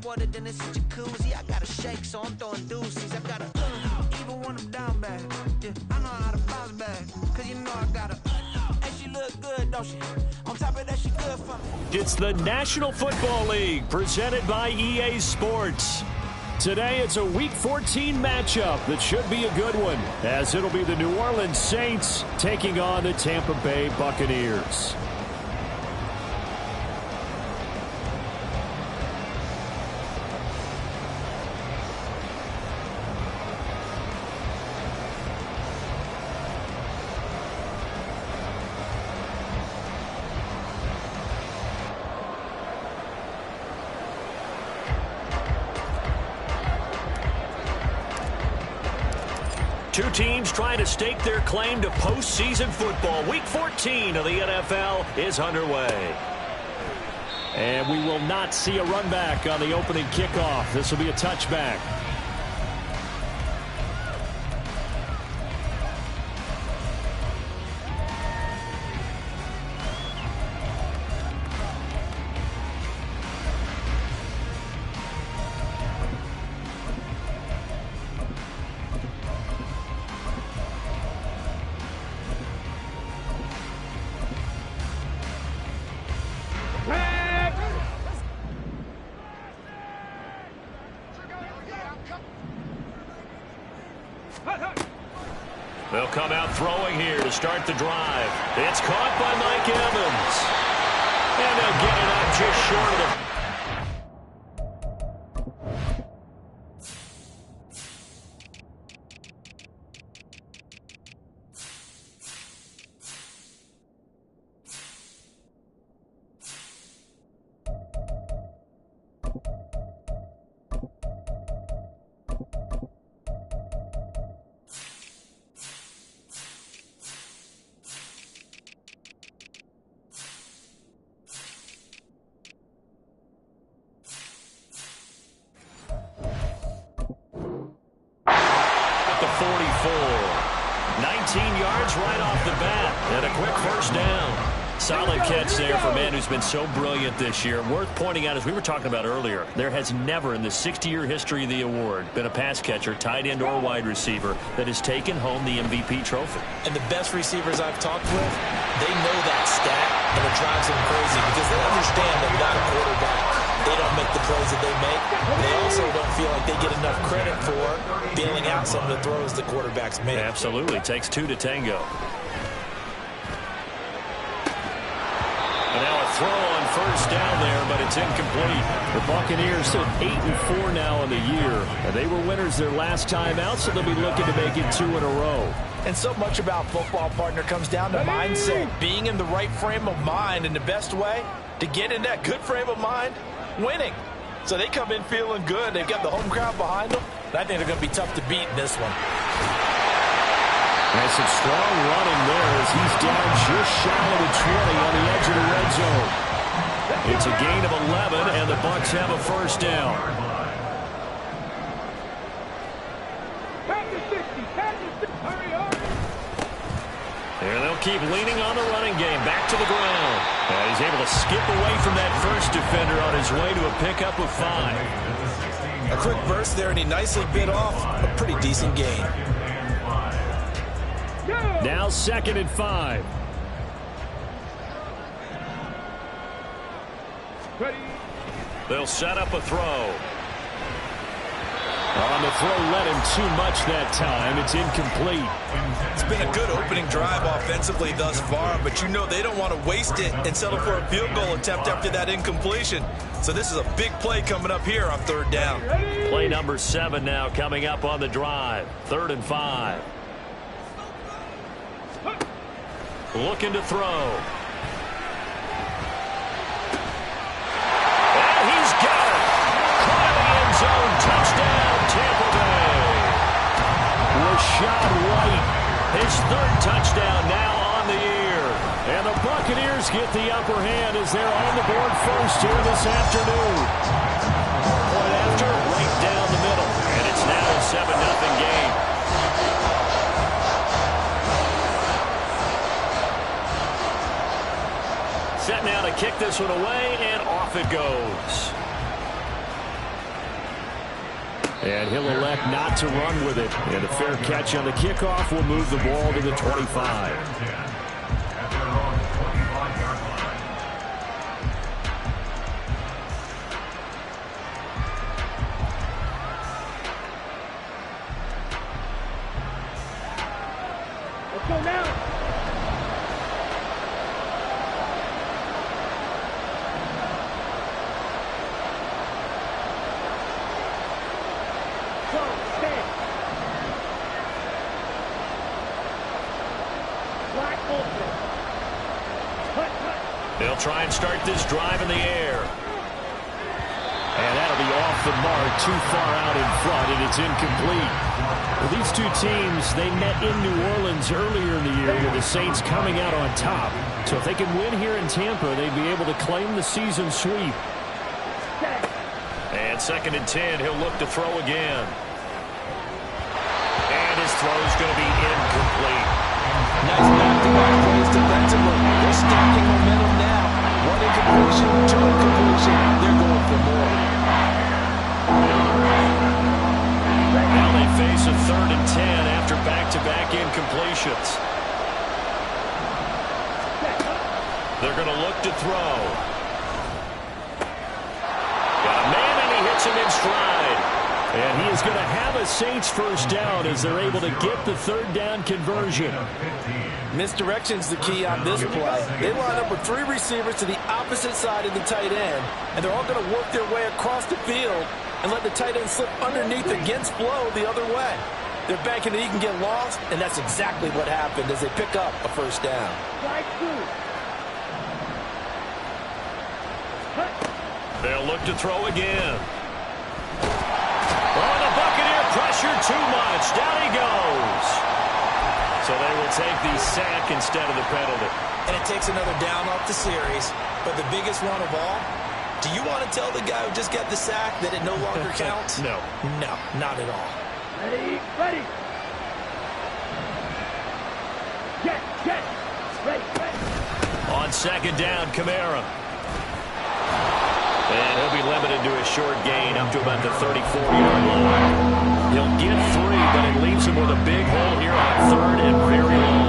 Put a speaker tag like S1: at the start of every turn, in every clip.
S1: hot water, then it's a jacuzzi. I got a shake, so I'm throwing deuces. I got a even when I'm down bad. Yeah, I know how to bounce back, cause you know I got a and she look good, don't she? On top of that, she good for me.
S2: It's the National Football League, presented by EA Sports. Today, it's a Week 14 matchup that should be a good one, as it'll be the New Orleans Saints taking on the Tampa Bay Buccaneers. Two teams trying to stake their claim to postseason football. Week 14 of the NFL is underway. And we will not see a run back on the opening kickoff. This will be a touchback. They'll come out throwing here to start the drive. It's caught by Mike Evans. And they'll get it up just short of the... the 44. 19 yards right off the bat. And a quick first down. Solid catch there for a man who's been so brilliant this year. Worth pointing out, as we were talking about earlier, there has never in the 60-year history of the award been a pass catcher, tight end, or wide receiver that has taken home the MVP trophy.
S3: And the best receivers I've talked with, they know that stat, and it drives them crazy because they understand that without a quarterback, they don't make the plays that they make. They also don't feel like they get enough credit for bailing out some of the throws the quarterbacks make.
S2: Absolutely. Takes two to tango. And now a throw on first down there, but it's incomplete. The Buccaneers sit 8-4 now in the year. And they were winners their last time out, so they'll be looking to make it 2 in a row.
S3: And so much about football, partner, comes down to mindset. Being in the right frame of mind, and the best way to get in that good frame of mind, winning. So they come in feeling good. They've got the home crowd behind them. And I think they're going to be tough to beat in this one.
S2: And some strong running there as he's down just shy of the 20 on the edge of the red zone. It's a gain of 11, and the Bucks have a first down. And they'll keep leaning on the running game. Back to the ground. And he's able to skip away from that first defender on his way to a pickup of 5.
S3: A quick burst there, and he nicely bit off a pretty decent gain.
S2: Now 2nd and 5. They'll set up a throw. On the throw, led him too much that time. It's incomplete.
S3: It's been a good opening drive offensively thus far, but you know they don't want to waste it and settle for a field goal attempt after that incompletion. So this is a big play coming up here on 3rd down.
S2: Play number 7 now coming up on the drive. 3rd and 5. Looking to throw. And he's got it. Caught in the end zone. Touchdown, Tampa Bay. Rashad White, his 3rd touchdown now on the year. And the Buccaneers get the upper hand as they're on the board first here this afternoon. Point after, right down the middle. And it's now a 7-0 game. Set now to kick this one away, and off it goes. And he'll elect not to run with it. And a fair catch on the kickoff will move the ball to the 25.
S4: Let's go now.
S2: They'll try and start this drive in the air. And that'll be off the mark, too far out in front, and it's incomplete. Well, these two teams, they met in New Orleans earlier in the year with the Saints coming out on top. So if they can win here in Tampa, they'd be able to claim the season sweep. And 2nd and 10, he'll look to throw again. And his throw's going to be incomplete.
S3: Nice back-to-back plays defensively. They're stacking momentum now. 1 incompletion, 2 incompletion. They're going for more.
S2: Now they face a 3rd and 10 after back-to-back incompletions. They're going to look to throw. Got a man, and he hits him in stride. And he is going to have a Saints first down as they're able to get the 3rd down conversion.
S3: Misdirection's the key on this play. They line up with 3 receivers to the opposite side of the tight end, and they're all going to work their way across the field and let the tight end slip underneath against flow the other way. They're banking that he can get lost, and that's exactly what happened as they pick up a first down.
S2: They'll look to throw again. Oh, the Buccaneer pressure too much. Down he goes. So they will take the sack instead of the penalty.
S3: And it takes another down off the series. But the biggest one of all, do you want to tell the guy who just got the sack that it no longer counts?
S2: No.
S3: No, not at all.
S4: Ready. Get. Ready.
S2: On 2nd down, Kamara. And he'll be limited to a short gain up to about the 34-yard line. He'll get 3, but it leaves him with a big hole here on 3rd and very long.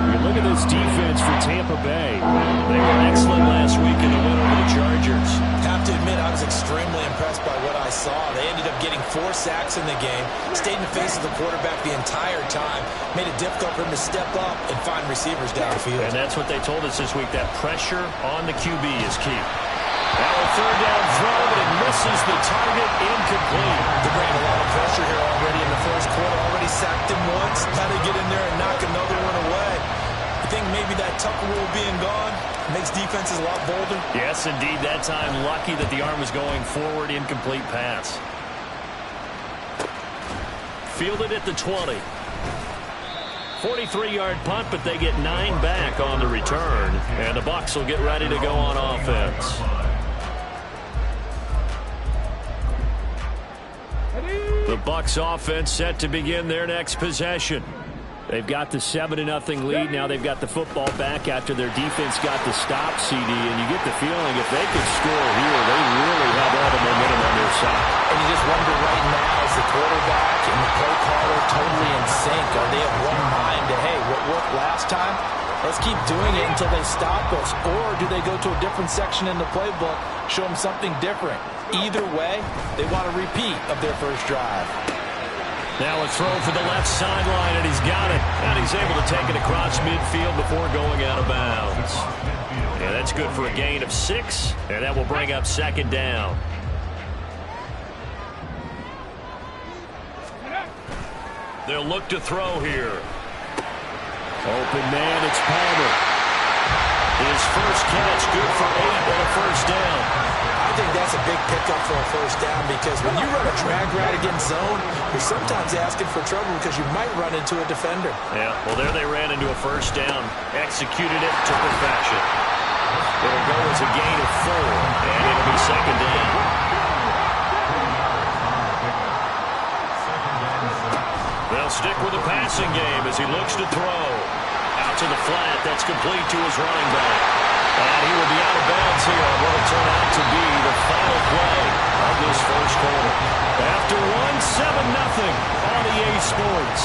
S2: You look at this defense for Tampa Bay. They were excellent last week in the win over the Chargers.
S3: Have to admit, I was extremely impressed by what I saw. They ended up getting 4 sacks in the game, stayed in the face of the quarterback the entire time, made it difficult for him to step up and find receivers downfield.
S2: And that's what they told us this week, that pressure on the QB is key. Now a 3rd down throw, but it misses the target, incomplete.
S3: They're bringing a lot of pressure here already in the first quarter. Already sacked him once. Got to get in there and knock another one away. I think maybe that Tucker rule being gone makes defenses a lot bolder.
S2: Yes, indeed. That time, lucky that the arm was going forward, incomplete pass. Fielded at the 20. 43-yard punt, but they get 9 back on the return. And the Bucks will get ready to go on offense. The Bucks offense set to begin their next possession. They've got the 7-0 lead. Now they've got the football back after their defense got the stop, CD. And you get the feeling if they could score here, they really have all the momentum on their side.
S3: And you just wonder right now, is the quarterback and the play caller totally in sync? Are they of one mind to, hey, what worked last time? Let's keep doing it until they stop us. Or do they go to a different section in the playbook, show them something different? Either way, they want a repeat of their first drive.
S2: Now a throw for the left sideline, and he's got it. And he's able to take it across midfield before going out of bounds. Yeah, that's good for a gain of 6, and that will bring up 2nd down. They'll look to throw here. Open man, it's Palmer. His first catch, good for 8 and a first down.
S3: I think that's a big pickup for a first down because when you run a drag route against zone, you're sometimes asking for trouble because you might run into a defender.
S2: Yeah, well, there they ran into a first down. Executed it to perfection. It'll go as a gain of 4, and it'll be 2nd down. They'll stick with the passing game as he looks to throw. Out to the flat, that's complete to his running back. And he will be out of bounds here on what will turn out to be the final play of this first quarter. After 1 Sports.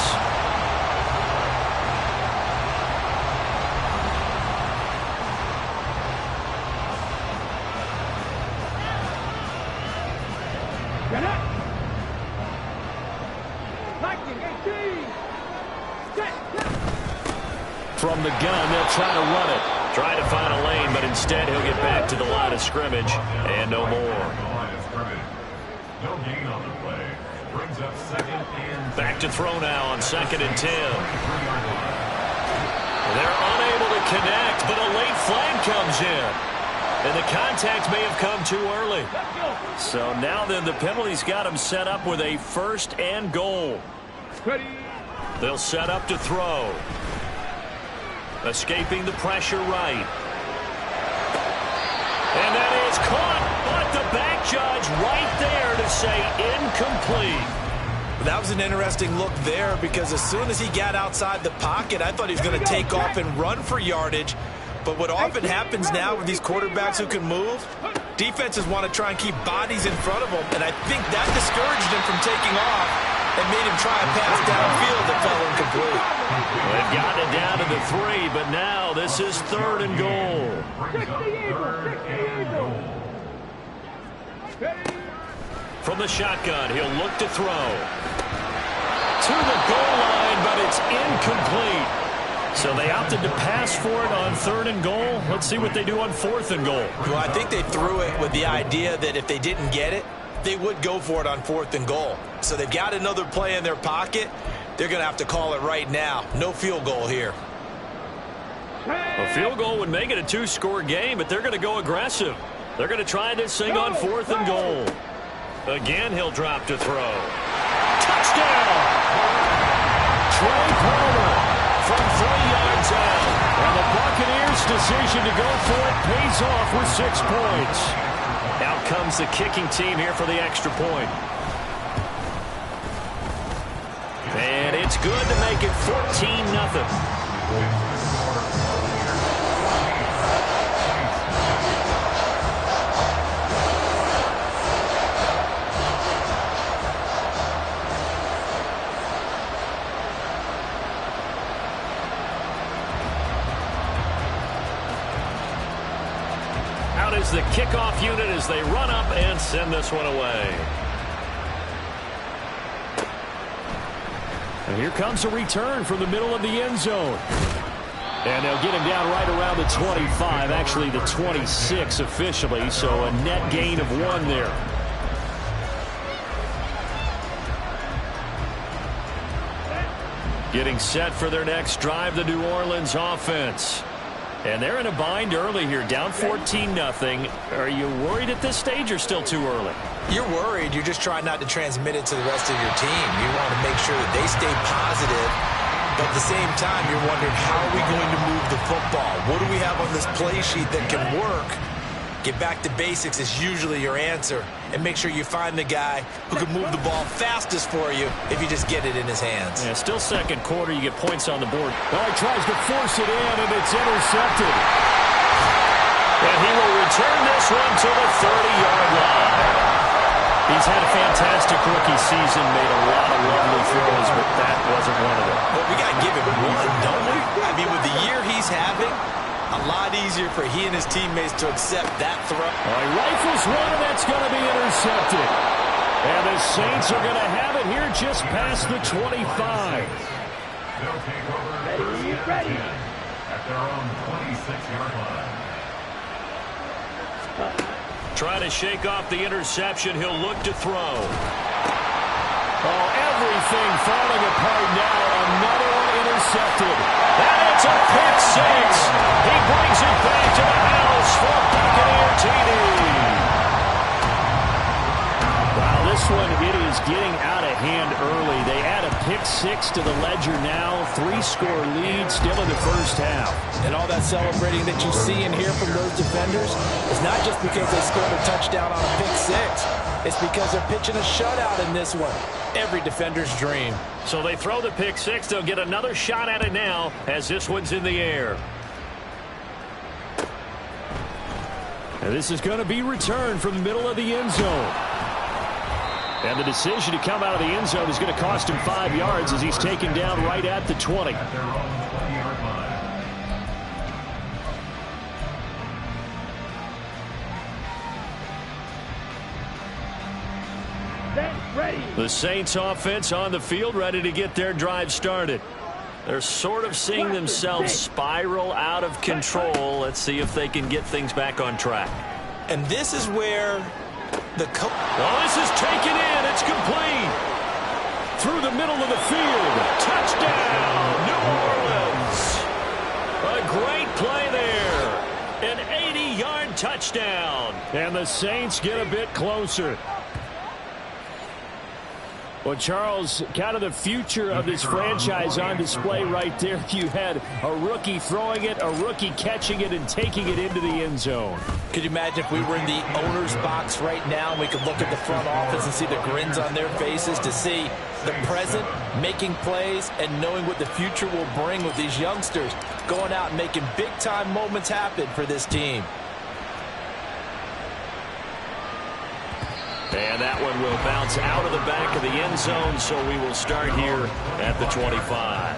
S4: Get up! Lightning 18! Set!
S2: From the gun, they'll try to run it. Try to find a lane, but instead he'll get back to the line of scrimmage and no more.
S5: No gain on the play. Brings up second and
S2: Back to throw now on 2nd and 10. They're unable to connect, but a late flag comes in. And the contact may have come too early. So now then the penalty's got him set up with a 1st and goal.
S4: Ready!
S2: They'll set up to throw. Escaping the pressure right. And that is caught, but the back judge right there to say incomplete.
S3: That was an interesting look there because as soon as he got outside the pocket, I thought he was going to take off and run for yardage. But what often happens now with these quarterbacks who can move, defenses want to try and keep bodies in front of them, and I think that discouraged him from taking off and made him try a pass downfield that fell incomplete.
S2: They've gotten it down to the 3, but now this is 3rd and goal. From the shotgun, he'll look to throw. To the goal line, but it's incomplete. So they opted to pass for it on 3rd and goal. Let's see what they do on 4th and goal.
S3: Well, I think they threw it with the idea that if they didn't get it, they would go for it on 4th and goal. So they've got another play in their pocket. They're going to have to call it right now. No field goal here.
S2: A field goal would make it a 2-score game, but they're going to go aggressive. They're going to try this thing on 4th and goal. Again, he'll drop to throw. Touchdown! Trey Palmer from 3 yards out. And the Buccaneers' decision to go for it pays off with 6 points. Out comes the kicking team here for the extra point. And it's good to make it 14-0. Out is the kickoff unit as they run up and send this one away. And here comes a return from the middle of the end zone. And they'll get him down right around the 25, actually the 26 officially, so a net gain of 1 there. Getting set for their next drive, the New Orleans offense. And they're in a bind early here, down 14-0. Are you worried at this stage or still too early?
S3: You're worried. You're just trying not to transmit it to the rest of your team. You want to make sure that they stay positive, but at the same time, you're wondering, how are we going to move the football? What do we have on this play sheet that can work? Get back to basics is usually your answer, and make sure you find the guy who can move the ball fastest for you if you just get it in his hands.
S2: Yeah, still second quarter, you get points on the board. Well, he tries to force it in, and it's intercepted. And he will return this one to the 30-yard line. He's had a fantastic rookie season, made a lot of lovely throws, but that wasn't one of them.
S3: Well, we got to give him one, don't we? I mean, with the year he's having, a lot easier for he and his teammates to accept that throw.
S2: He rifles one, and that's going to be intercepted. And the Saints are going to have it here just past the 25.
S5: they'll take over
S4: Ready.
S5: at their own 26-yard line.
S2: Trying to shake off the interception. He'll look to throw. Oh, everything falling apart now. Another one intercepted. And it's a pick 6. He brings it back to the house for Buccaneer TD. Wow, this one, it is getting out of hand early. They add a pick 6 to the ledger now. 3-score lead still in the first half.
S3: And all that celebrating that you see and hear from those defenders is not just because they scored a touchdown on a pick 6. It's because they're pitching a shutout in this one. Every defender's dream.
S2: So they throw the pick 6. They'll get another shot at it now as this one's in the air. And this is going to be returned from the middle of the end zone. And the decision to come out of the end zone is going to cost him 5 yards as he's taken down right at the 20.
S5: At their own 20-yard line.
S4: Ready.
S2: The Saints offense on the field, ready to get their drive started. They're sort of seeing themselves spiral out of control. Let's see if they can get things back on track.
S3: And this is where the coach...
S2: Well, this is taken in. It's complete. Through the middle of the field. Touchdown, New Orleans. A great play there. An 80-yard touchdown. And the Saints get a bit closer. Well, Charles, kind of the future of this franchise on display right there. You had a rookie throwing it, a rookie catching it, and taking it into the end zone.
S3: Could you imagine if we were in the owner's box right now and we could look at the front office and see the grins on their faces, to see the present making plays and knowing what the future will bring with these youngsters going out and making big-time moments happen for this team.
S2: And that one will bounce out of the back of the end zone, so we will start here at the 25.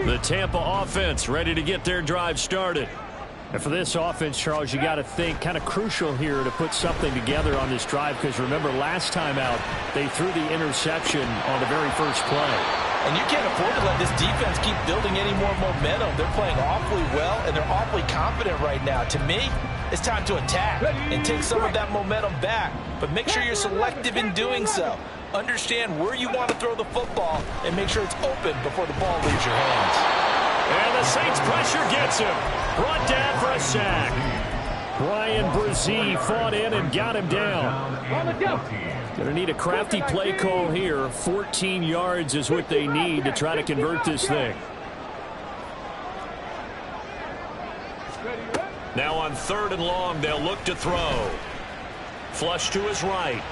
S2: The Tampa offense ready to get their drive started. And for this offense, Charles, you got to think kind of crucial here to put something together on this drive, because remember last time out they threw the interception on the very first play.
S3: And you can't afford to let this defense keep building any more momentum. They're playing awfully well, and they're awfully confident right now. To me, it's time to attack and take some of that momentum back. But make sure you're selective in doing so. Understand where you want to throw the football and make sure it's open before the ball leaves your hands.
S2: And the Saints pressure gets him. Brought down for a sack. Brian Brzee fought in and got him down. Going to need a crafty play call here. 14 yards is what they need to try to convert this thing. Now on 3rd and long, they'll look to throw. Flush to his right.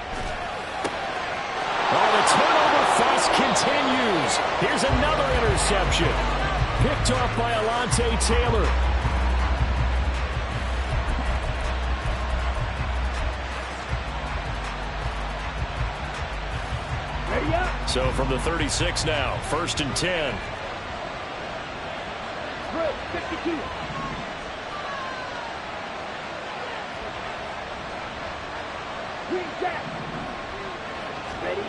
S2: Oh, the turnover fuss continues. Here's another interception. Picked off by Alontae Taylor. So from the 36 now, 1st and 10.
S4: 52. Ready.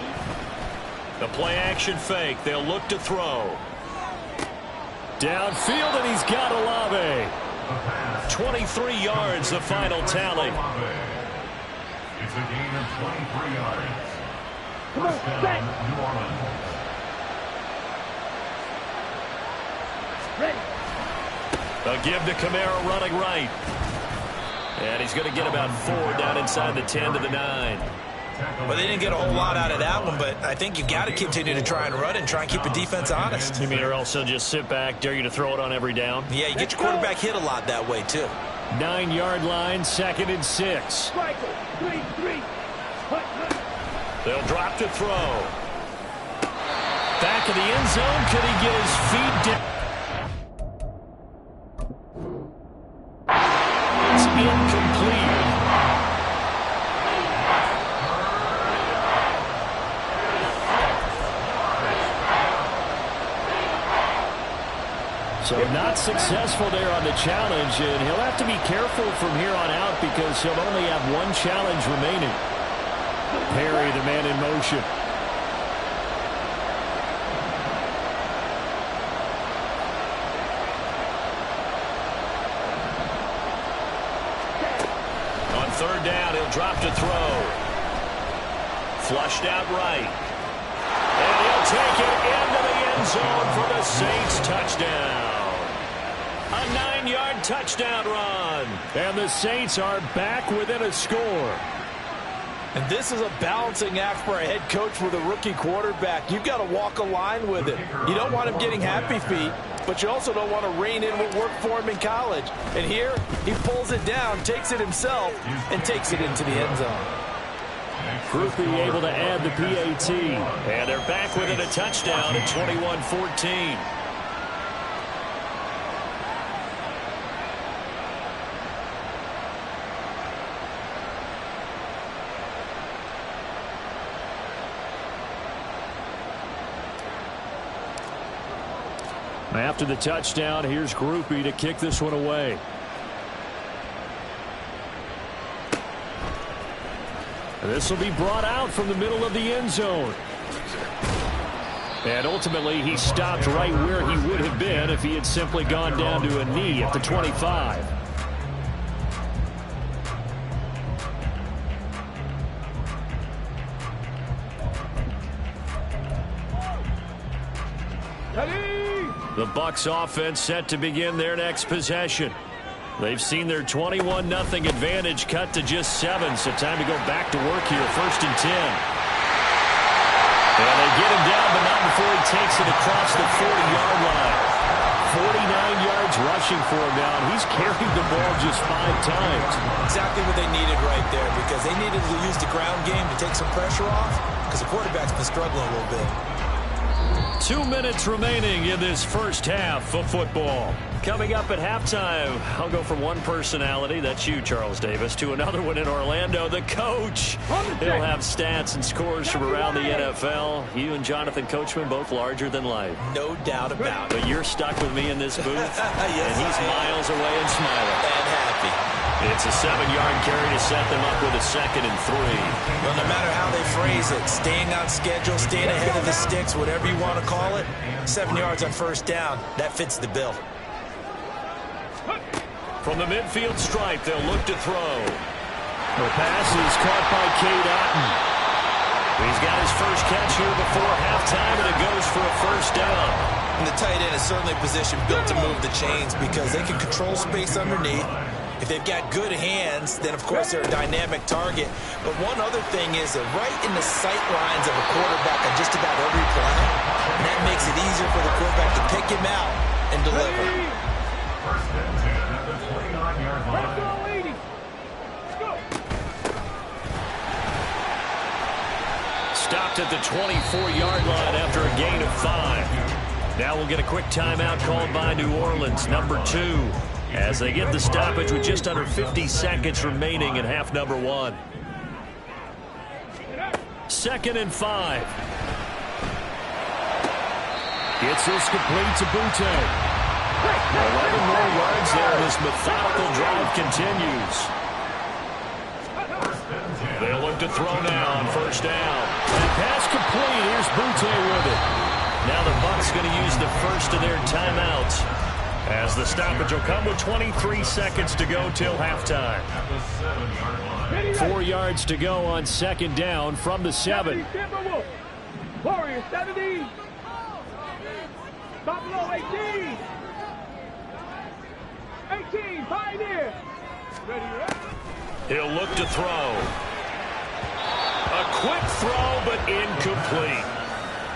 S2: The play action fake. They'll look to throw. Downfield, and he's got Olave. 23 yards, the final tally.
S5: It's a gain of 23 yards.
S4: Come on, set.
S5: New Orleans.
S4: Ready.
S2: A give to Kamara running right. And he's going to get about 4 down inside the 10 to the 9.
S3: Well, they didn't get a whole lot out of that one, but I think you got to continue to try and run and try and keep the defense honest.
S2: You mean or else they'll just sit back, dare you to throw it on every down?
S3: Yeah, you get your quarterback hit a lot that way, too.
S2: 9-yard line, 2nd and 6.
S4: Striker. 3-3.
S2: They'll drop to throw. Back of the end zone. Could he get his feet down? It's incomplete. So not successful there on the challenge, and he'll have to be careful from here on out because he'll only have 1 challenge remaining. Perry, the man in motion. On 3rd down, he'll drop to throw. Flushed out right. And he'll take it into the end zone for the Saints touchdown. A 9-yard touchdown run. And the Saints are back within a score.
S3: And this is a balancing act for a head coach with a rookie quarterback. You've got to walk a line with it. You don't want him getting happy feet, but you also don't want to rein in what worked for him in college. And here, he pulls it down, takes it himself, and takes it into the end zone.
S2: Groupie able to add the PAT. And they're back within a touchdown at 21-14. After the touchdown, here's Groupie to kick this one away. This will be brought out from the middle of the end zone. And ultimately, he stopped right where he would have been if he had simply gone down to a knee at the 25. The Bucks offense set to begin their next possession. They've seen their 21-0 advantage cut to just 7, so time to go back to work here. 1st and 10. And they get him down, but not before he takes it across the 40-yard line. 49 yards rushing for him now, and he's carried the ball just 5 times.
S3: Exactly what they needed right there, because they needed to use the ground game to take some pressure off, because the quarterback's been struggling a little bit.
S2: 2 minutes remaining in this first half of football. Coming up at halftime, I'll go from one personality, that's you, Charles Davis, to another one in Orlando, the coach. He'll have stats and scores from around the NFL. You and Jonathan Coachman, both larger than life.
S3: No doubt about it.
S2: But you're stuck with me in this booth,
S3: yes,
S2: and he's miles away and smiling.
S3: And happy.
S2: It's a 7-yard carry to set them up with a 2nd and 3.
S3: Well, no matter how they phrase it, staying on schedule, staying ahead of the sticks, whatever you want to call it, 7 yards on 1st down, that fits the bill.
S2: From the midfield stripe, they'll look to throw. The pass is caught by Cade Otton. He's got his first catch here before halftime, and it goes for a 1st down.
S3: And the tight end is certainly a position built to move the chains because they can control space underneath. If they've got good hands, then, of course, they're a dynamic target. But one other thing is they're right in the sight lines of a quarterback on just about every play. And that makes it easier for the quarterback to pick him out and deliver.
S5: 1st and 10 at the 29-yard line.
S2: Stopped at the 24-yard line after a gain of 5. Now we'll get a quick timeout called by New Orleans, number 2, as they get the stoppage with just under 50 seconds remaining in half number 1. 2nd and 5. Gets this complete to Butte. 11 more yards there. This methodical drive continues. They'll look to throw now on 1st down. And pass complete. Here's Butte with it. Now the Bucks going to use the first of their timeouts, as the stoppage will come with 23 seconds to go till halftime. 4 yards to go on 2nd down from the 7.
S4: Warriors 70. Buffalo 18. 18, Pioneer. Ready,
S2: He'll look to throw. A quick throw, but incomplete.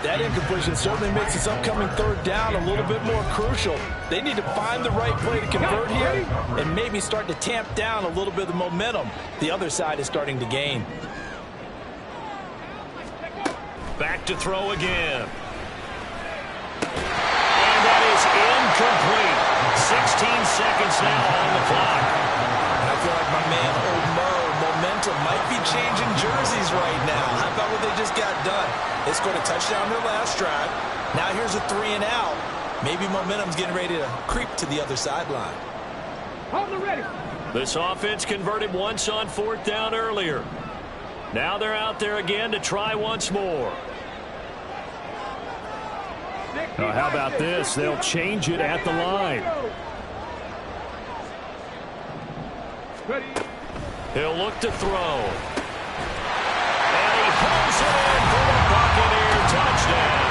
S3: That incompletion certainly makes this upcoming 3rd down a little bit more crucial. They need to find the right play to convert here and maybe start to tamp down a little bit of the momentum the other side is starting to gain.
S2: Back to throw again. And that is incomplete. 16 seconds now on the clock.
S3: I feel like my man momentum might be changing jerseys right now. How about what they just got done? They scored a touchdown their last drive. Now here's a 3 and out. Maybe momentum's getting ready to creep to the other sideline.
S4: Hold the ready.
S2: This offense converted once on 4th down earlier. Now they're out there again to try once more. Now, how about this? They'll change it at the line. He'll look to throw. And he pulls it in for the Buccaneer touchdown.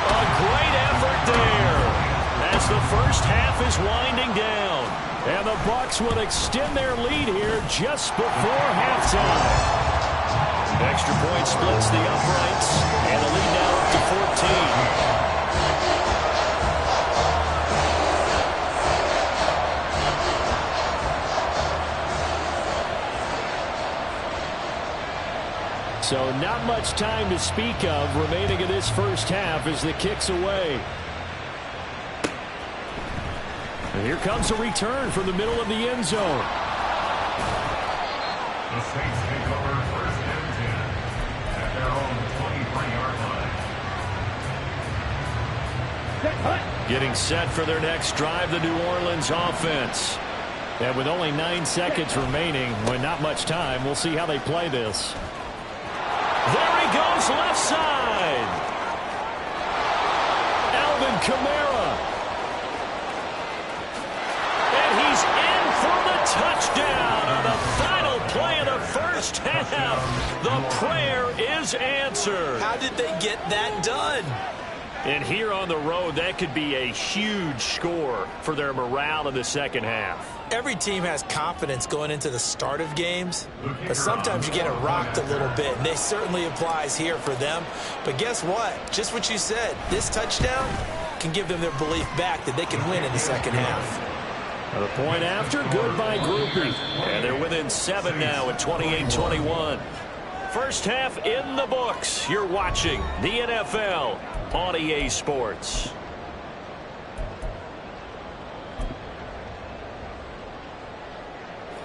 S2: A great effort there as the first half is winding down. And the Bucks will extend their lead here just before halftime. Extra point splits the uprights, and the lead now up to 14. So not much time to speak of remaining in this first half as the kick's away. And here comes a return from the middle of the end zone.
S5: The Saints take over 1st and 10 at their own 23-yard line.
S2: Getting set for their next drive, the New Orleans offense. And with only 9 seconds remaining, with not much time, we'll see how they play this. There he goes, left side. Alvin Kamara. And he's in for the touchdown on the final play of the first half. The prayer is answered.
S3: How did they get that done?
S2: And here on the road, that could be a huge score for their morale in the second half.
S3: Every team has confidence going into the start of games, but sometimes you get it rocked a little bit, and this certainly applies here for them. But guess what? Just what you said, this touchdown can give them their belief back that they can win in the second half.
S2: The point after, good by Groupie. And they're within 7 now at 28-21. First half in the books. You're watching the NFL on EA Sports.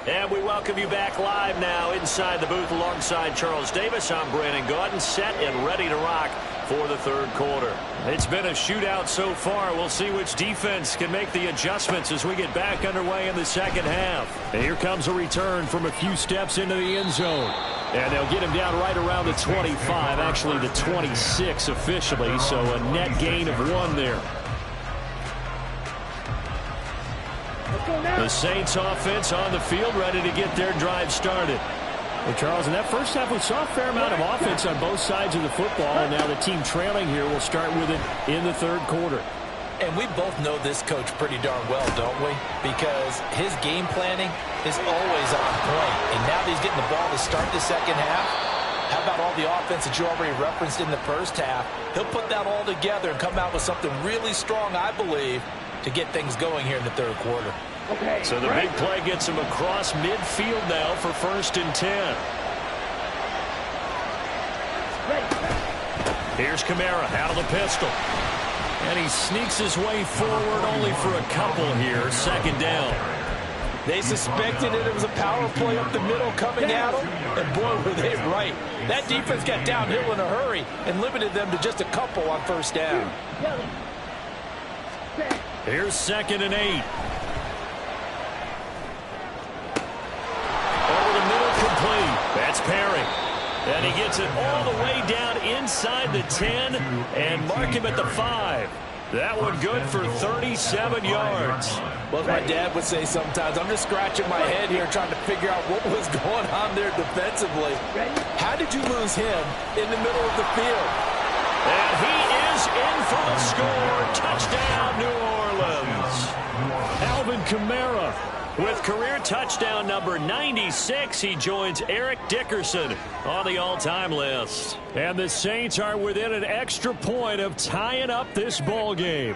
S2: And we welcome you back live now inside the booth alongside Charles Davis. I'm Brandon Gaudin, set and ready to rock for the third quarter. It's been a shootout so far. We'll see which defense can make the adjustments as we get back underway in the second half. And here comes a return from a few steps into the end zone. And they'll get him down right around the 25, actually the 26 officially, so a net gain of 1 there. The Saints offense on the field, ready to get their drive started. Well, Charles, in that first half, we saw a fair amount of offense on both sides of the football, and now the team trailing here will start with it in the third quarter.
S3: And we both know this coach pretty darn well, don't we? Because his game planning is always on point. And now that he's getting the ball to start the second half, how about all the offense that you already referenced in the first half? He'll put that all together and come out with something really strong, I believe, to get things going here in the third quarter.
S4: Okay.
S2: So the big play gets him across midfield now for 1st and 10. Here's Kamara out of the pistol. And he sneaks his way forward only for a couple here. 2nd down.
S3: They suspected it was a power play up the middle coming at them, and boy, were they right. That defense got downhill in a hurry and limited them to just a couple on 1st down.
S2: Here's 2nd and 8. Over the middle, complete. That's Perry. And he gets it all the way down inside the 10 and mark him at the 5. That one good for 37 yards.
S3: Well, as my dad would say sometimes, I'm just scratching my head here trying to figure out what was going on there defensively. How did you lose him in the middle of the field?
S2: And he is in for the score. Touchdown, New Orleans. Alvin Kamara with career touchdown number 96. He joins Eric Dickerson on the all-time list. And the Saints are within an extra point of tying up this ball game.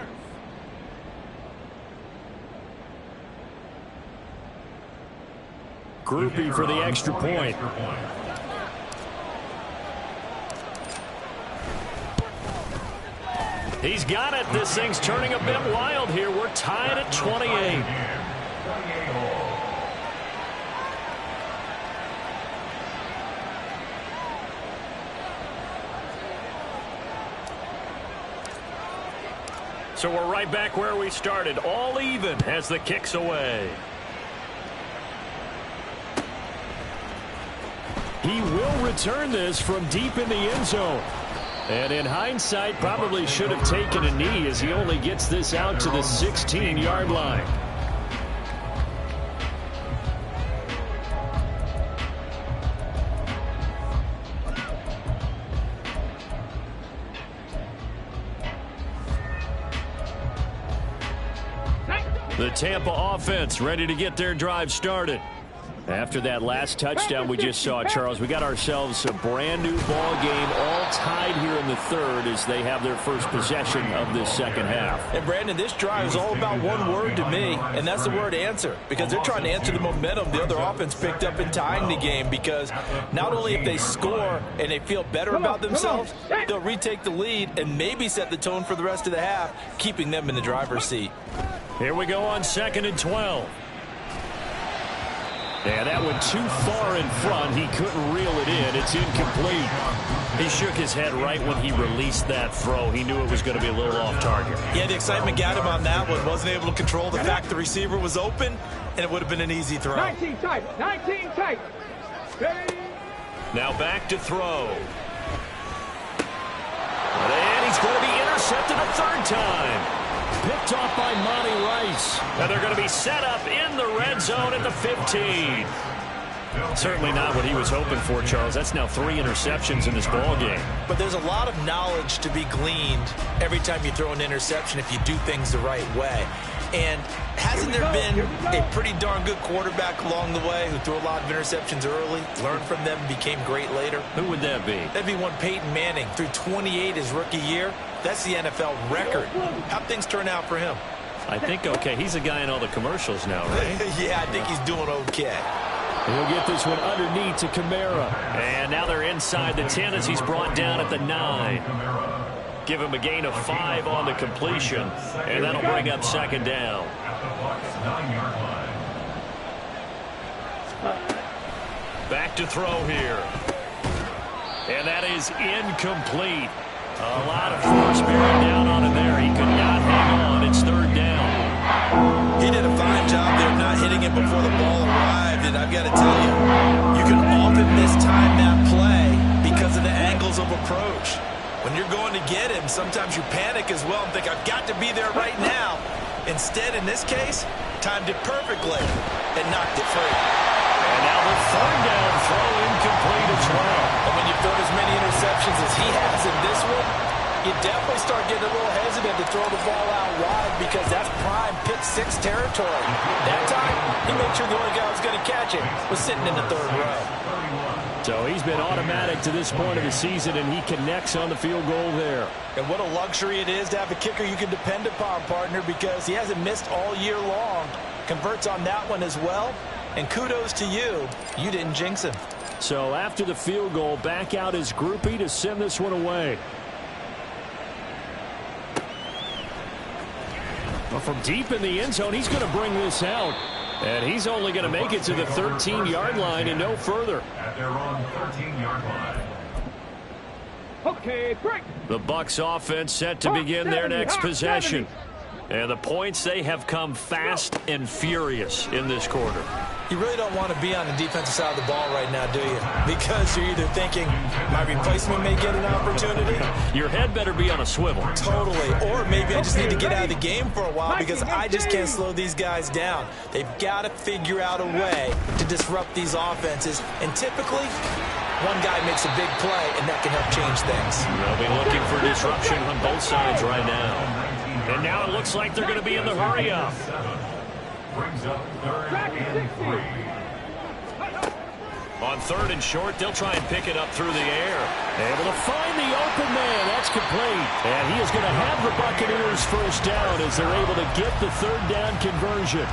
S2: Groupie for the extra point. He's got it. This thing's turning a bit wild here. We're tied at 28. So we're right back where we started, all even as the kick's away. He will return this from deep in the end zone. And in hindsight, probably should have taken a knee as he only gets this out to the 16-yard line. The Tampa offense ready to get their drive started. After that last touchdown we just saw, Charles, we got ourselves a brand new ball game, all tied here in the third as they have their first possession of this second half.
S3: And Brandon, this drive is all about one word to me, and that's the word answer, because they're trying to answer the momentum the other offense picked up in tying the game, because not only if they score and they feel better about themselves, they'll retake the lead and maybe set the tone for the rest of the half, keeping them in the driver's seat.
S2: Here we go on 2nd and 12. And that went too far in front. He couldn't reel it in. It's incomplete. He shook his head right when he released that throw. He knew it was going to be a little off target.
S3: Yeah, the excitement got him on that one. Wasn't able to control the fact the receiver was open, and it would have been an easy throw.
S4: 19 tight. 19 tight. Ready?
S2: Now back to throw. And he's going to be intercepted a third time. Picked off by Monty Rice. And they're going to be set up in the red zone at the 15. Certainly not what he was hoping for, Charles. That's now 3 interceptions in this ball game.
S3: But there's a lot of knowledge to be gleaned every time you throw an interception if you do things the right way. And hasn't there been a pretty darn good quarterback along the way who threw a lot of interceptions early, learned from them, and became great later?
S2: Who would that be?
S3: That'd be one Peyton Manning. Threw 28 his rookie year. That's the NFL record. How'd things turn out for him?
S2: I think okay. He's a guy in all the commercials now, right?
S3: Yeah, I think he's doing okay.
S2: He'll get this one underneath to Kamara. And now they're inside the 10 as he's brought down at the 9. Give him a gain of 5 on the completion, and that'll bring up second down.
S5: At the Bucks 9-yard line.
S2: Back to throw here. And that is incomplete. A lot of force bearing down on him there. He could not hang on. It's third down.
S3: He did a fine job there not hitting it before the ball arrived, and I've got to tell you, you can often mistime that play because of the angles of approach. When you're going to get him, sometimes you panic as well and think, I've got to be there right now. Instead, in this case, timed it perfectly and knocked it free.
S2: And now the third down throw incomplete as well.
S3: And when you've thrown as many interceptions as he has in this one, you definitely start getting a little hesitant to throw the ball out wide because that's prime pick 6 territory. That time, he made sure the only guy who was going to catch it was sitting in the third row.
S2: So he's been automatic to this point of the season, and he connects on the field goal there.
S3: And what a luxury it is to have a kicker you can depend upon, partner, because he hasn't missed all year long. Converts on that one as well. And kudos to you. You didn't jinx him.
S2: So after the field goal, back out his groupie to send this one away. Well, from deep in the end zone, he's going to bring this out. And he's only going to make it to the 13-yard line and no further.
S5: At their own 13-yard line.
S4: Okay, break.
S2: The Bucks offense set to begin their next possession. And the points, they have come fast and furious in this quarter.
S3: You really don't want to be on the defensive side of the ball right now, do you? Because you're either thinking, my replacement may get an opportunity.
S2: Your head better be on a swivel.
S3: Totally. Or maybe I just need to get out of the game for a while because I just can't slow these guys down. They've got to figure out a way to disrupt these offenses. And typically, one guy makes a big play, and that can help change things.
S2: They'll be looking for disruption on both sides right now. And now it looks like they're going to be in the hurry-up.
S5: Brings up 3rd and 3.
S2: On 3rd and short, they'll try and pick it up through the air. Able to find the open man. That's complete. And he is going to have the Buccaneers first down as they're able to get the 3rd down conversion.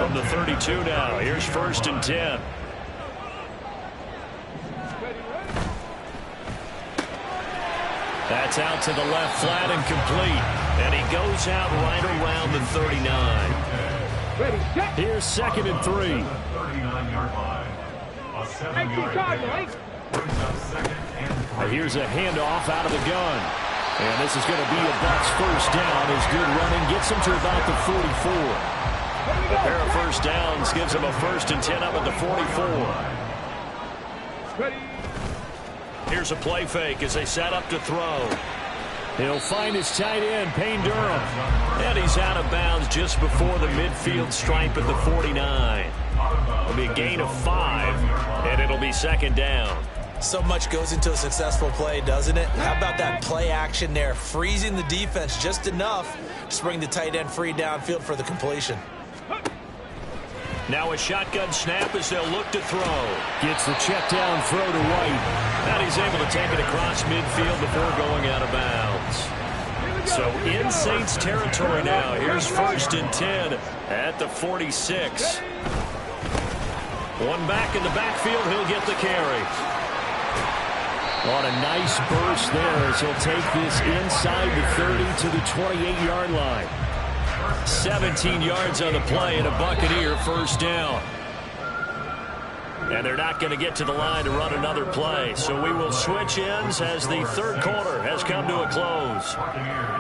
S2: From the 32 now, here's 1st and 10. That's out to the left flat and complete. And he goes out right around the 39. Here's 2nd and 3.
S5: 39-yard line. A 7-yard gain. Brings up 2nd and 3.
S2: Here's a handoff out of the gun. And this is going to be a Bucks first down as good running gets him to about the 44. A pair of first downs gives him a 1st and 10 up at the 44. Here's a play fake as they set up to throw. He'll find his tight end, Payne Durham. And he's out of bounds just before the midfield stripe at the 49. It'll be a gain of 5, and it'll be 2nd down.
S3: So much goes into a successful play, doesn't it? How about that play action there? Freezing the defense just enough to bring the tight end free downfield for the completion.
S2: Now a shotgun snap as they'll look to throw. Gets the check down throw to White. And he's able to take it across midfield before going out of bounds. So in Saints territory now. Here's 1st and 10 at the 46. One back in the backfield. He'll get the carry. On a nice burst there as he'll take this inside the 30 to the 28-yard line. 17 yards on the play and a Buccaneer first down. And they're not going to get to the line to run another play. So we will switch ends as the third quarter has come to a close.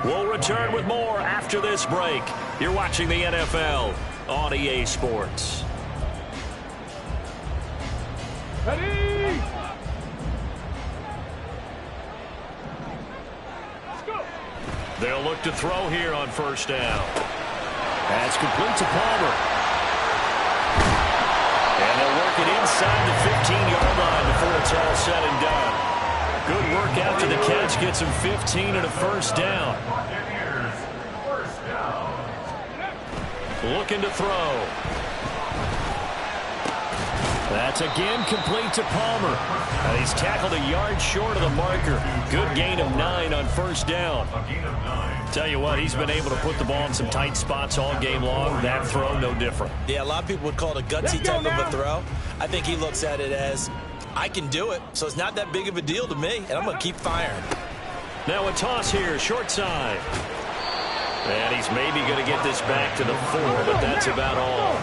S2: We'll return with more after this break. You're watching the NFL on EA Sports.
S4: Ready? Let's go.
S2: They'll look to throw here on first down. That's complete to Palmer. And they'll work it inside the 15-yard line before it's all said and done. Good work after the catch. Gets him 15 and a first down. Looking to throw. That's again complete to Palmer. And he's tackled a yard short of the marker. Good gain of 9 on first down. Tell you what, he's been able to put the ball in some tight spots all game long. That throw, no different.
S3: Yeah, a lot of people would call it a gutsy type of a throw. I think he looks at it as, I can do it, so it's not that big of a deal to me, and I'm going to keep firing.
S2: Now a toss here, short side. And he's maybe going to get this back to the 4, but that's about all.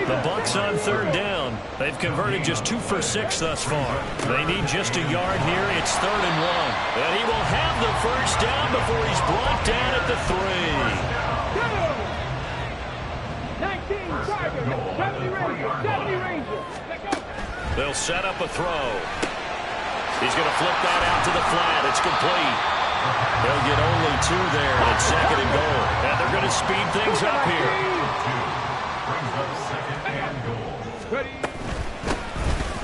S2: The Bucks on third down. They've converted just 2 for 6 thus far. They need just a yard here. It's 3rd and 1. And he will have the first down before he's brought down at the 3.
S4: 19 Tigers, 70 Rangers, 70 Rangers.
S2: They'll set up a throw. He's going to flip that out to the flat. It's complete. They'll get only 2 there, and it's 2nd and goal. And they're going to speed things up here.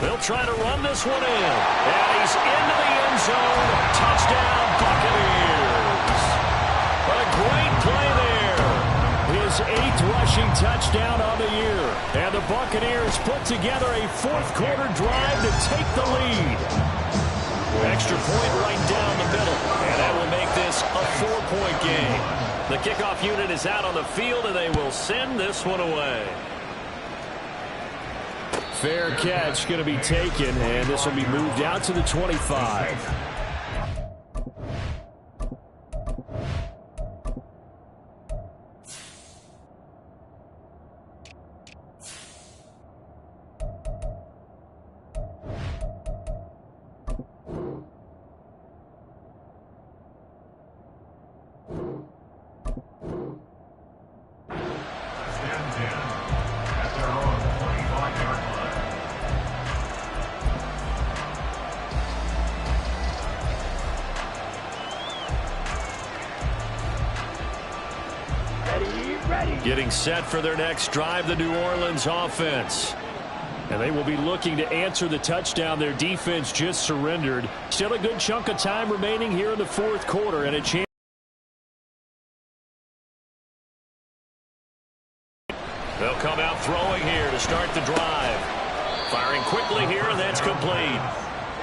S2: They'll try to run this one in. And he's into the end zone. Touchdown, Buccaneers. A great play there. His 8th rushing touchdown on the year. And the Buccaneers put together a fourth-quarter drive to take the lead. Extra point right down the middle. And that will make this a 4-point game. The kickoff unit is out on the field, and they will send this one away. Fair catch going to be taken, and this will be moved out to the 25. Getting set for their next drive, the New Orleans offense. And they will be looking to answer the touchdown their defense just surrendered. Still a good chunk of time remaining here in the fourth quarter, and a chance. They'll come out throwing here to start the drive. Firing quickly here, and that's complete.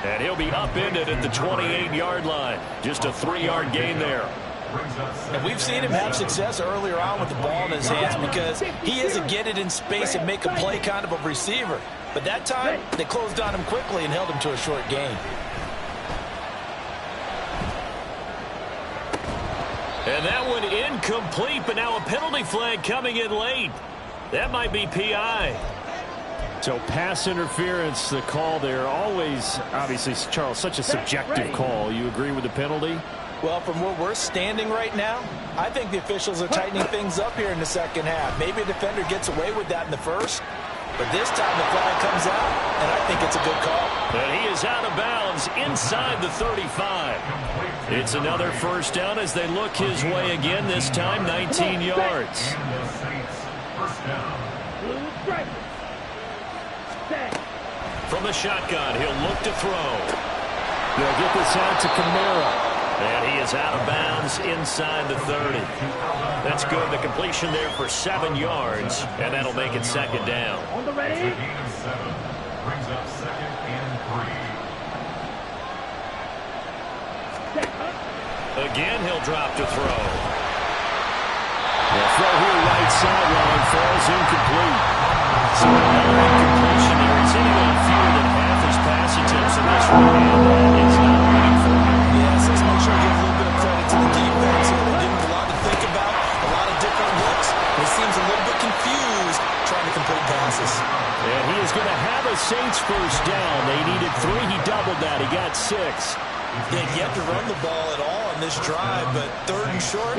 S2: And he'll be upended at the 28-yard line. Just a 3-yard gain there.
S3: And we've seen him have success earlier on with the ball in his hands because he is a get it in space and make a play kind of a receiver. But that time, they closed on him quickly and held him to a short gain.
S2: And that one incomplete, but now a penalty flag coming in late. That might be PI. So pass interference, the call there. Always, obviously, Charles, such a subjective call. You agree with the penalty?
S3: Well, from where we're standing right now, I think the officials are tightening things up here in the second half. Maybe a defender gets away with that in the first, but this time the flag comes out, and I think it's a good call.
S2: And he is out of bounds inside the 35. It's another first down as they look his way again, this time 19 yards. From the shotgun, he'll look to throw.
S6: They'll get this out to Kamara.
S2: And he is out of bounds inside the 30. That's good. The completion there for 7 yards, and that'll make it 2nd down.
S4: On the ready?
S5: Brings up 2nd and 3.
S2: Again, he'll drop to throw.
S6: The throw here right sideline falls incomplete.
S2: So another incompletion there. He's hitting on fewer than half his pass attempts in this one, and that is not winning for him.
S3: Yes, let's make sure to give a little bit of credit to the defense here. They give him a lot to think about, a lot of different looks. He seems a little bit confused trying to incomplete passes.
S6: And he is going to have a Saints first down. They needed 3. He doubled that. He got 6.
S3: They had yet to run the ball at all on this drive, but 3rd and short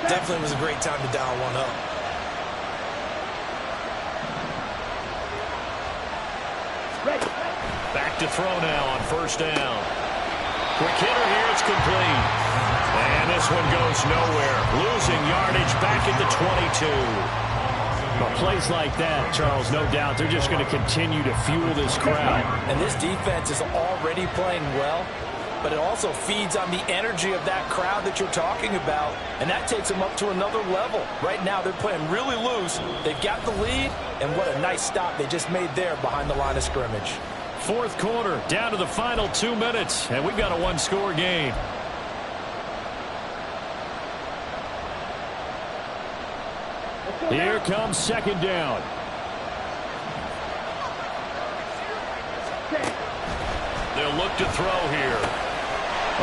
S3: definitely was a great time to dial one up.
S2: Back to throw now on first down. Quick hitter here. It's complete. And this one goes nowhere. Losing yardage back at the 22.
S6: But plays like that, Charles, no doubt, they're just going to continue to fuel this crowd.
S3: And this defense is already playing well, but it also feeds on the energy of that crowd that you're talking about, and that takes them up to another level. Right now, they're playing really loose. They've got the lead, and what a nice stop they just made there behind the line of scrimmage.
S2: 4th quarter, down to the final 2 minutes, and we've got a 1-score game.
S6: Here comes 2nd down.
S2: They'll look to throw here.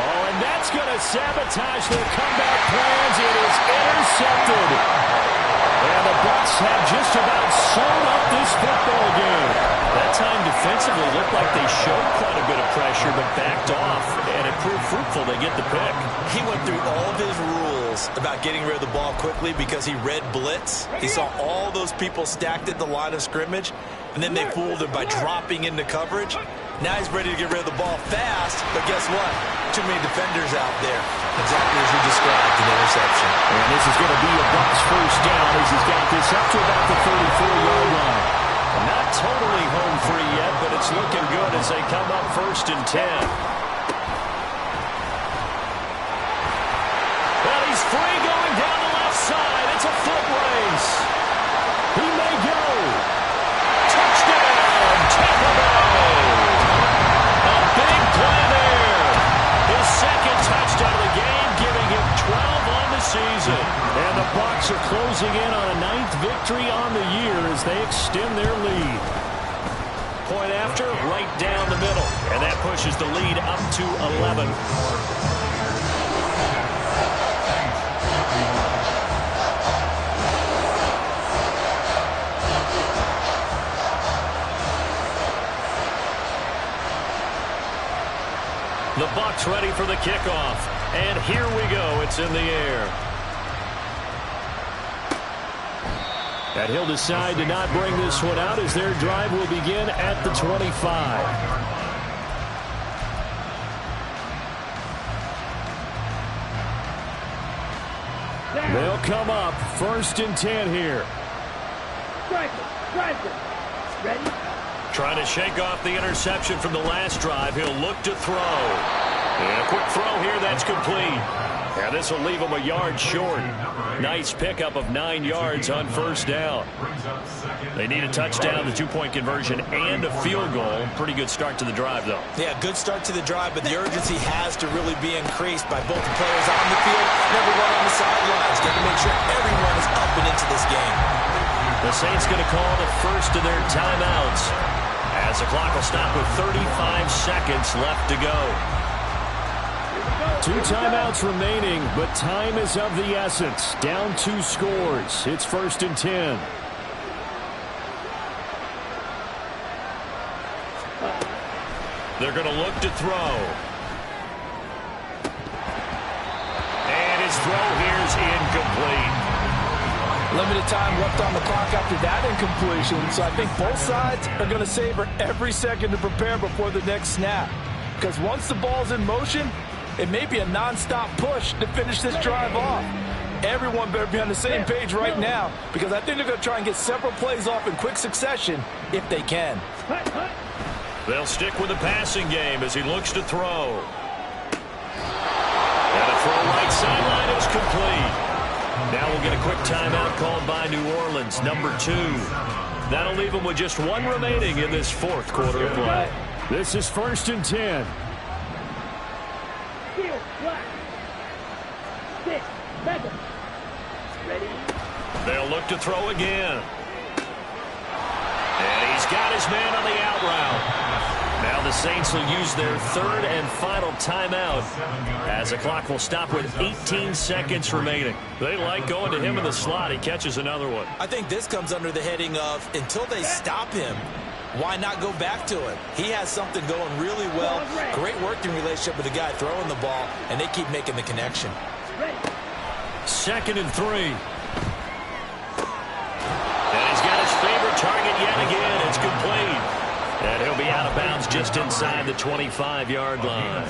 S6: Oh, and that's going to sabotage their comeback plans. It is intercepted. And the Bucks have just about sewn up this football game.
S2: That time defensively looked like they showed quite a bit of pressure but backed off, and it proved fruitful. They get the pick.
S3: He went through all of his rules about getting rid of the ball quickly because he read blitz. He saw all those people stacked at the line of scrimmage, and then they fooled him by dropping into coverage. Now he's ready to get rid of the ball fast, but guess what? Too many defenders out there. Exactly as you described, an interception.
S6: And this is going to be a Bucks first down as he's got this up to about the 34-yard line.
S2: Not totally home free yet, but it's looking good as they come up 1st and 10. Well, he's free going down the left side. It's a foot race. He may go. Touchdown, Tampa Bay. A big play there. His 2nd touchdown of the game, giving him 12 on the season.
S6: And the Bucks are closing in on a 9th victory on the year as they extend their lead.
S2: Point after, right down the middle. And that pushes the lead up to 11. The Bucks ready for the kickoff. And here we go. It's in the air.
S6: And he'll decide to not bring this one out as their drive will begin at the 25. They'll come up 1st and 10 here.
S4: Ready?
S2: Trying to shake off the interception from the last drive. He'll look to throw. And a quick throw here. That's complete. And this will leave him a yard short. Nice pickup of 9 yards on first down. They need a touchdown, the 2-point conversion, and a field goal. Pretty good start to the drive, though.
S3: Yeah, good start to the drive, but the urgency has to really be increased by both the players on the field and everyone on the sidelines. Got to make sure everyone is up and into this game.
S2: The Saints going to call the first of their timeouts as the clock will stop with 35 seconds left to go.
S6: 2 timeouts remaining, but time is of the essence. Down 2 scores. It's 1st and 10.
S2: They're going to look to throw. And his throw here is incomplete.
S3: Limited time left on the clock after that incompletion, so I think both sides are going to savor every second to prepare before the next snap. Because once the ball's in motion, it may be a non-stop push to finish this drive off. Everyone better be on the same page right now, because I think they're going to try and get several plays off in quick succession if they can.
S2: They'll stick with the passing game as he looks to throw. And a throw right sideline is complete. Now we'll get a quick timeout called by New Orleans, number 2. That'll leave them with just 1 remaining in this 4th quarter of play.
S6: This is 1st and 10.
S2: They'll look to throw again. And he's got his man on the out route.
S6: Now the Saints will use their third and final timeout as the clock will stop with 18 seconds remaining. They like going to him in the slot. He catches another one.
S3: I think this comes under the heading of until they stop him, why not go back to him? He has something going really well. Great working relationship with the guy throwing the ball, and they keep making the connection.
S6: 2nd and 3. And he's got his favorite target yet again. It's complete. And he'll be out of bounds just inside the 25-yard line.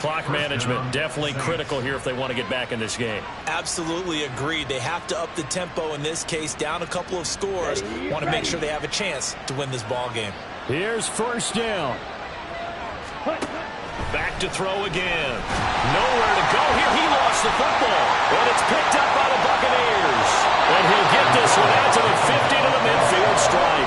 S6: Clock management definitely critical here if they want to get back in this game.
S3: Absolutely agreed. They have to up the tempo in this case, down a couple of scores. Want to make sure they have a chance to win this ball game.
S6: Here's 1st down. Back to throw again. Nowhere to go here. He lost the football. And it's picked up by the Buccaneers. And he'll get this one out to the 50 to the midfield stripe.